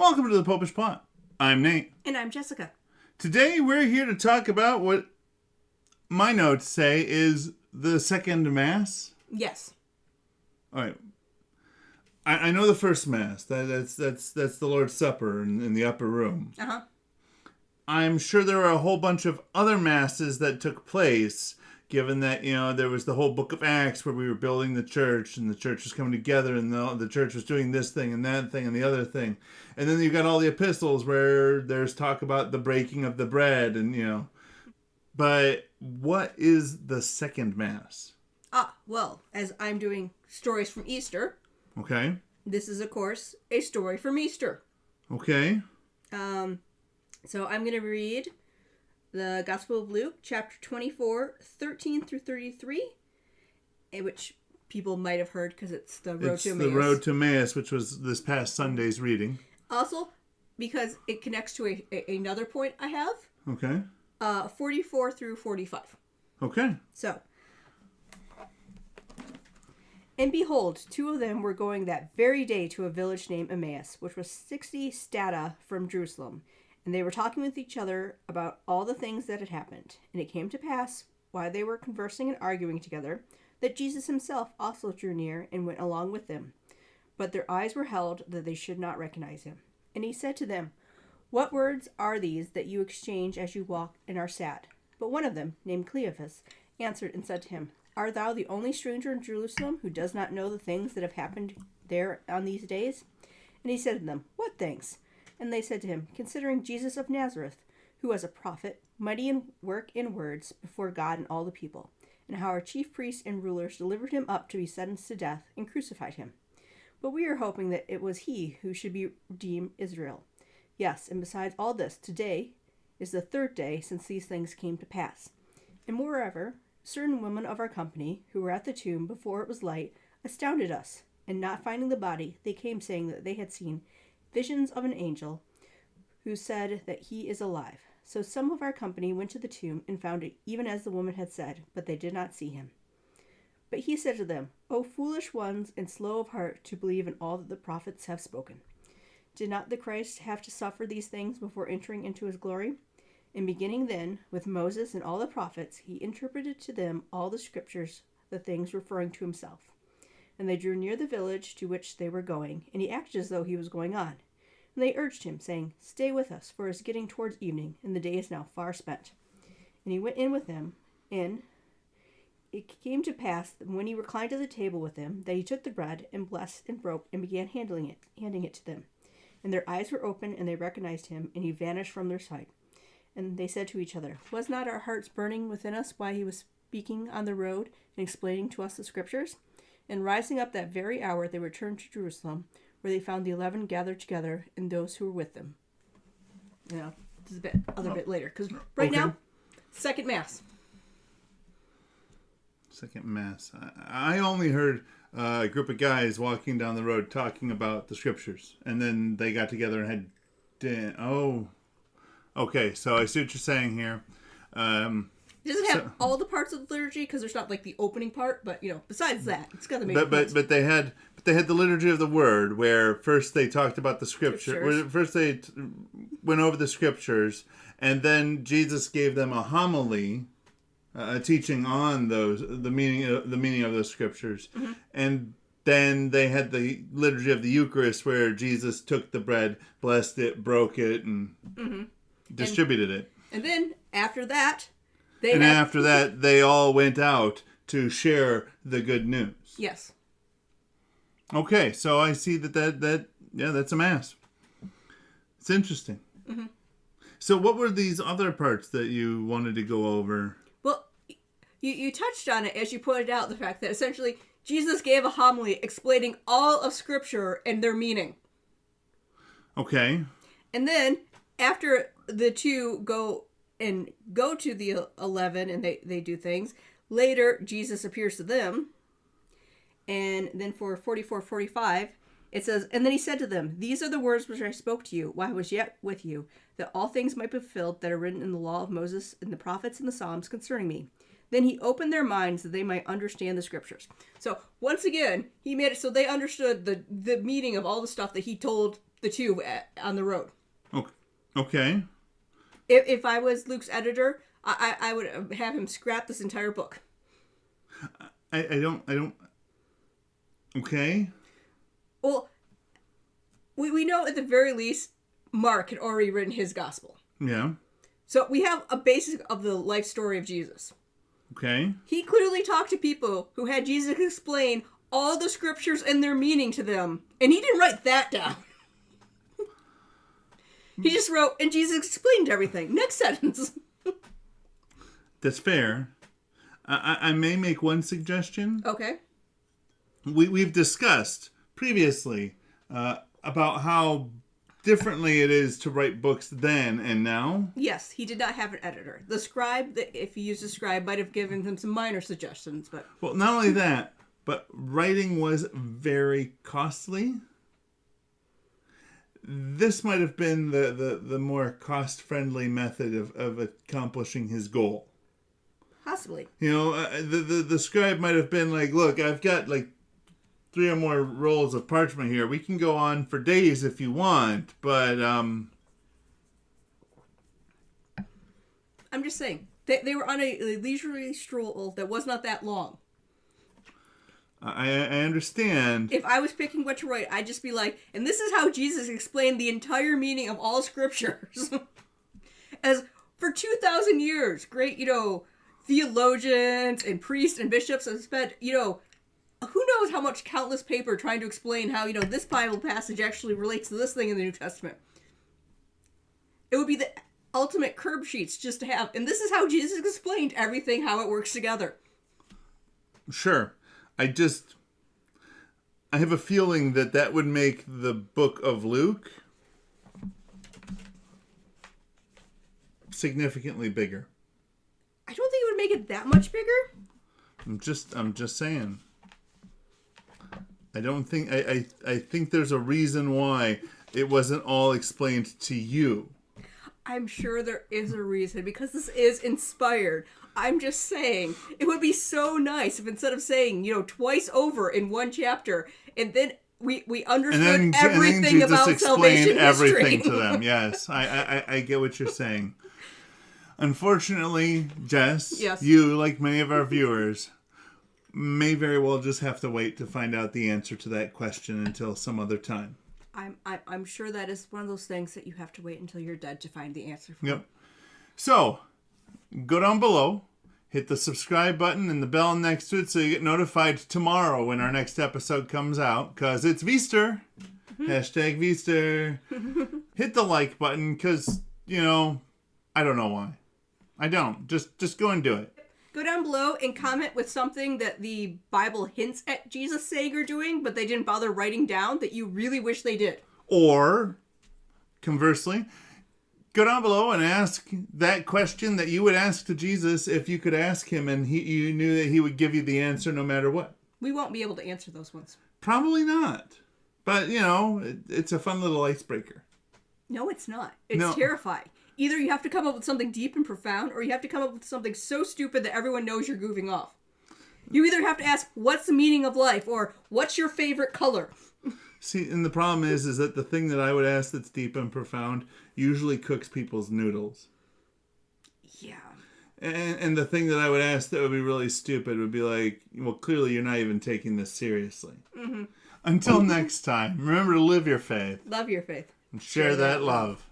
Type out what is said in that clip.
Welcome to the Popish Plot. I'm Nate. And I'm Jessica. Today we're here to talk about what my notes say is the second Mass. Yes. All right. I know the first Mass. That's the Lord's Supper in the upper room. Uh-huh. I'm sure there are a whole bunch of other Masses that took place, given that, there was the whole book of Acts where we were building the church and the church was coming together and the church was doing this thing and that thing and the other thing. And then you've got all the epistles where there's talk about the breaking of the bread and, But what is the second Mass? Well, as I'm doing stories from Easter. Okay. This is, of course, a story from Easter. Okay. So I'm going to read the Gospel of Luke, chapter 24, 13 through 33, which people might have heard because it's the Road to Emmaus. It's the Road to Emmaus, which was this past Sunday's reading. Also, because it connects to another point I have. Okay. 44 through 45. Okay. So, and behold, two of them were going that very day to a village named Emmaus, which was 60 stadia from Jerusalem. And they were talking with each other about all the things that had happened. And it came to pass, while they were conversing and arguing together, that Jesus himself also drew near and went along with them. But their eyes were held that they should not recognize him. And he said to them, "What words are these that you exchange as you walk and are sad?" But one of them, named Cleophas, answered and said to him, "Art thou the only stranger in Jerusalem who does not know the things that have happened there on these days?" And he said to them, "What things?" And they said to him, "Considering Jesus of Nazareth, who was a prophet, mighty in work and words before God and all the people, and how our chief priests and rulers delivered him up to be sentenced to death and crucified him. But we are hoping that it was he who should redeem Israel. Yes, and besides all this, today is the third day since these things came to pass. And moreover, certain women of our company, who were at the tomb before it was light, astounded us, and not finding the body, they came saying that they had seen visions of an angel who said that he is alive. So some of our company went to the tomb and found it even as the woman had said, but they did not see him. But he said to them, O foolish ones and slow of heart to believe in all that the prophets have spoken. Did not the Christ have to suffer these things before entering into his glory? And beginning then with Moses and all the prophets, he interpreted to them all the scriptures, the things referring to himself. And they drew near the village to which they were going, and he acted as though he was going on. And they urged him, saying, Stay with us, for it is getting towards evening, and the day is now far spent. And he went in with them, and it came to pass that when he reclined at the table with them, that he took the bread, and blessed, and broke, and began handing it to them. And their eyes were open, and they recognized him, and he vanished from their sight. And they said to each other, Was not our hearts burning within us while he was speaking on the road, and explaining to us the scriptures? And rising up that very hour, they returned to Jerusalem, where they found the 11 gathered together, and those who were with them. This is a bit later, because right now, second Mass. Second Mass. I only heard a group of guys walking down the road talking about the scriptures, and then they got together and had dinner. Oh, okay. So I see what you're saying here. It doesn't have all the parts of the liturgy because there's not like the opening part, but besides that, it's got the main parts. But they had the liturgy of the word, where first they talked about the scripture. First they went over the scriptures, and then Jesus gave them a homily, a teaching on the meaning of those scriptures, mm-hmm. And then they had the liturgy of the Eucharist, where Jesus took the bread, blessed it, broke it, and mm-hmm. distributed it. And then after that. After that, they all went out to share the good news. Yes. Okay, so I see that's a Mass. It's interesting. Mm-hmm. So what were these other parts that you wanted to go over? Well, you touched on it as you pointed out, the fact that essentially Jesus gave a homily explaining all of Scripture and their meaning. Okay. And then, after the two go to the 11 and they do things. Later, Jesus appears to them. And then for 44, 45, it says, And then he said to them, These are the words which I spoke to you while I was yet with you, that all things might be fulfilled that are written in the law of Moses and the prophets and the Psalms concerning me. Then he opened their minds that they might understand the scriptures. So once again, he made it so they understood the meaning of all the stuff that he told the two on the road. Okay. If I was Luke's editor, I would have him scrap this entire book. I don't. Okay. Well, we know at the very least Mark had already written his gospel. Yeah. So we have a basic of the life story of Jesus. Okay. He clearly talked to people who had Jesus explain all the scriptures and their meaning to them. And he didn't write that down. He just wrote, and Jesus explained everything. Next sentence. That's fair. I may make one suggestion. Okay. We've discussed previously about how differently it is to write books then and now. Yes, he did not have an editor. The scribe, if he used a scribe, might have given him some minor suggestions, but... Well, not only that, but writing was very costly. This might have been the more cost-friendly method of accomplishing his goal. Possibly. You know, the scribe might have been like, look, I've got like 3 or more rolls of parchment here. We can go on for days if you want, but I'm just saying. They were on a leisurely stroll that was not that long. I understand. If I was picking what to write, I'd just be like, and this is how Jesus explained the entire meaning of all scriptures. As for 2,000 years, great, theologians and priests and bishops have spent, who knows how much countless paper trying to explain how, this Bible passage actually relates to this thing in the New Testament. It would be the ultimate curb sheets just to have, and this is how Jesus explained everything, how it works together. Sure. I have a feeling that would make the book of Luke significantly bigger. I don't think it would make it that much bigger. I'm just saying. I don't think I think there's a reason why it wasn't all explained to you. I'm sure there is a reason, because this is inspired. I'm just saying, it would be so nice if instead of saying, twice over in one chapter, and then we understood everything about salvation everything history. to them. Yes, I get what you're saying. Unfortunately, Jess, yes. You, like many of our viewers, may very well just have to wait to find out the answer to that question until some other time. I'm sure that is one of those things that you have to wait until you're dead to find the answer for. Yep. So, go down below, hit the subscribe button and the bell next to it so you get notified tomorrow when our next episode comes out, because it's Veaster. Hashtag Veaster. Hit the like button, because, I don't know why. I don't. Just go and do it. Go down below and comment with something that the Bible hints at Jesus saying or doing, but they didn't bother writing down that you really wish they did. Or, conversely, go down below and ask that question that you would ask to Jesus if you could ask him and you knew that he would give you the answer no matter what. We won't be able to answer those ones. Probably not. But, it's a fun little icebreaker. No, it's not. It's terrifying. Either you have to come up with something deep and profound, or you have to come up with something so stupid that everyone knows you're goofing off. You either have to ask, what's the meaning of life, or what's your favorite color? See, and the problem is that the thing that I would ask that's deep and profound usually cooks people's noodles. Yeah. And the thing that I would ask that would be really stupid would be like, well, clearly you're not even taking this seriously. Mm-hmm. Until next time, remember to live your faith. Love your faith. And share that love.